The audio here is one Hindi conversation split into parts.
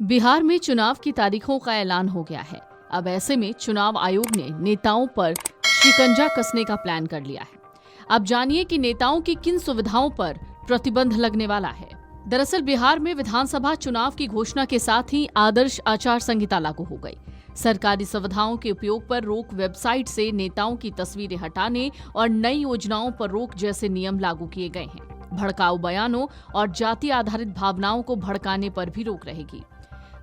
बिहार में चुनाव की तारीखों का ऐलान हो गया है। अब ऐसे में चुनाव आयोग ने नेताओं पर शिकंजा कसने का प्लान कर लिया है। अब जानिए कि नेताओं की किन सुविधाओं पर प्रतिबंध लगने वाला है। दरअसल बिहार में विधानसभा चुनाव की घोषणा के साथ ही आदर्श आचार संहिता लागू हो गई। सरकारी सुविधाओं के उपयोग पर रोक, वेबसाइट से नेताओं की तस्वीरें हटाने और नई योजनाओं पर रोक जैसे नियम लागू किए गए हैं। भड़काऊ बयानों और जाति आधारित भावनाओं को भड़काने पर भी रोक रहेगी।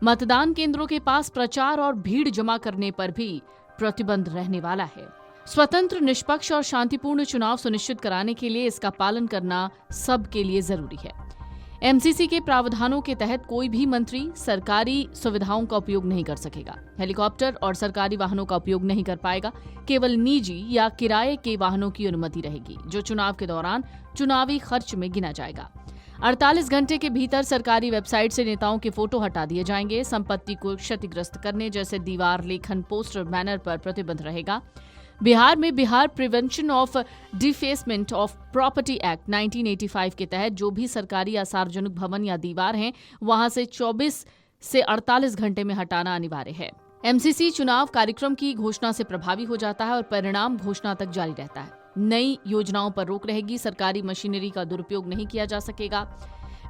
मतदान केंद्रों के पास प्रचार और भीड़ जमा करने पर भी प्रतिबंध रहने वाला है। स्वतंत्र, निष्पक्ष और शांतिपूर्ण चुनाव सुनिश्चित कराने के लिए इसका पालन करना सबके लिए जरूरी है। एमसीसी के प्रावधानों के तहत कोई भी मंत्री सरकारी सुविधाओं का उपयोग नहीं कर सकेगा। हेलीकॉप्टर और सरकारी वाहनों का उपयोग नहीं कर पाएगा। केवल निजी या किराए के वाहनों की अनुमति रहेगी, जो चुनाव के दौरान चुनावी खर्च में गिना जाएगा। 48 घंटे के भीतर सरकारी वेबसाइट से नेताओं के फोटो हटा दिए जाएंगे। संपत्ति को क्षतिग्रस्त करने जैसे दीवार लेखन, पोस्टर, बैनर पर प्रतिबंध रहेगा। बिहार में Bihar prevention of defacement of property act 1985 के तहत जो भी सरकारी या सार्वजनिक भवन या दीवार हैं, वहां से 24 से 48 घंटे में हटाना अनिवार्य है। एमसीसी चुनाव कार्यक्रम की घोषणा से प्रभावी हो जाता है और परिणाम घोषणा तक जारी रहता है। नई योजनाओं पर रोक रहेगी। सरकारी मशीनरी का दुरुपयोग नहीं किया जा सकेगा।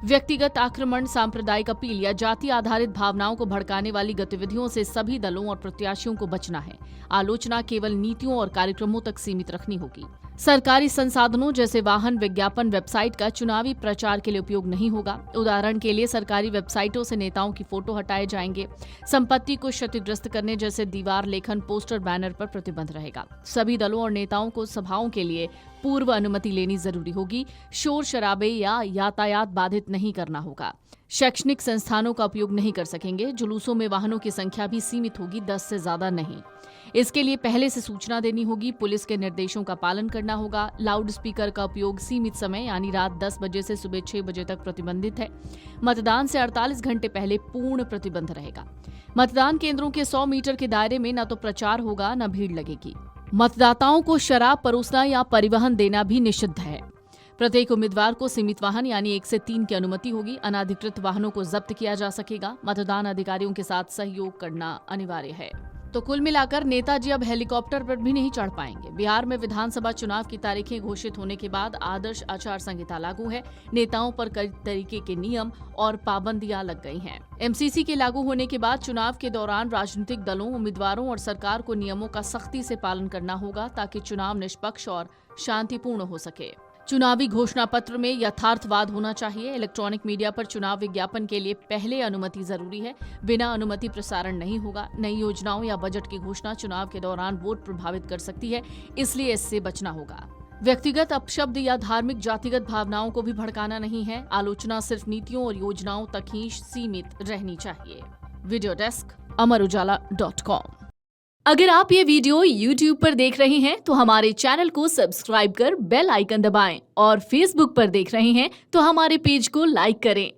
व्यक्तिगत आक्रमण, सांप्रदायिक अपील या जाति आधारित भावनाओं को भड़काने वाली गतिविधियों से सभी दलों और प्रत्याशियों को बचना है। आलोचना केवल नीतियों और कार्यक्रमों तक सीमित रखनी होगी। सरकारी संसाधनों जैसे वाहन, विज्ञापन, वेबसाइट का चुनावी प्रचार के लिए उपयोग नहीं होगा। उदाहरण के लिए सरकारी वेबसाइटों से नेताओं की फोटो हटाए जाएंगे। संपत्ति को क्षतिग्रस्त करने जैसे दीवार लेखन, पोस्टर, बैनर पर प्रतिबंध रहेगा। सभी दलों और नेताओं को सभाओं के लिए पूर्व अनुमति लेनी जरूरी होगी। शोर शराबे या यातायात बाधित नहीं करना होगा। शैक्षणिक संस्थानों का उपयोग नहीं कर सकेंगे। जुलूसों में वाहनों की संख्या भी सीमित होगी, 10 से ज्यादा नहीं। इसके लिए पहले से सूचना देनी होगी। पुलिस के निर्देशों का पालन करना होगा। लाउड स्पीकर का उपयोग सीमित समय यानी रात 10 बजे से सुबह 6 बजे तक प्रतिबंधित है। मतदान से 48 घंटे पहले पूर्ण प्रतिबंध रहेगा। मतदान केंद्रों के 100 मीटर के दायरे में न तो प्रचार होगा, न भीड़ लगेगी। मतदाताओं को शराब परोसना या परिवहन देना भी निषिद्ध है। प्रत्येक उम्मीदवार को सीमित वाहन यानी 1 से 3 की अनुमति होगी। अनाधिकृत वाहनों को जब्त किया जा सकेगा। मतदान अधिकारियों के साथ सहयोग करना अनिवार्य है। तो कुल मिलाकर नेताजी अब हेलीकॉप्टर पर भी नहीं चढ़ पाएंगे। बिहार में विधानसभा चुनाव की तारीखें घोषित होने के बाद आदर्श आचार संहिता लागू है। नेताओं पर कई तरीके के नियम और पाबंदियां लग गई हैं। एमसीसी के लागू होने के बाद चुनाव के दौरान राजनीतिक दलों, उम्मीदवारों और सरकार को नियमों का सख्ती से पालन करना होगा ताकि चुनाव निष्पक्ष और शांतिपूर्ण हो सके। चुनावी घोषणा पत्र में यथार्थवाद होना चाहिए। इलेक्ट्रॉनिक मीडिया पर चुनाव विज्ञापन के लिए पहले अनुमति जरूरी है। बिना अनुमति प्रसारण नहीं होगा। नई योजनाओं या बजट की घोषणा चुनाव के दौरान वोट प्रभावित कर सकती है, इसलिए इससे बचना होगा। व्यक्तिगत अपशब्द या धार्मिक जातिगत भावनाओं को भी भड़काना नहीं है। आलोचना सिर्फ नीतियों और योजनाओं तक ही सीमित रहनी चाहिए। वीडियो डेस्क, अमरउजाला.com। अगर आप ये वीडियो YouTube पर देख रहे हैं तो हमारे चैनल को सब्सक्राइब कर बेल आइकन दबाएं और Facebook पर देख रहे हैं तो हमारे पेज को लाइक करें।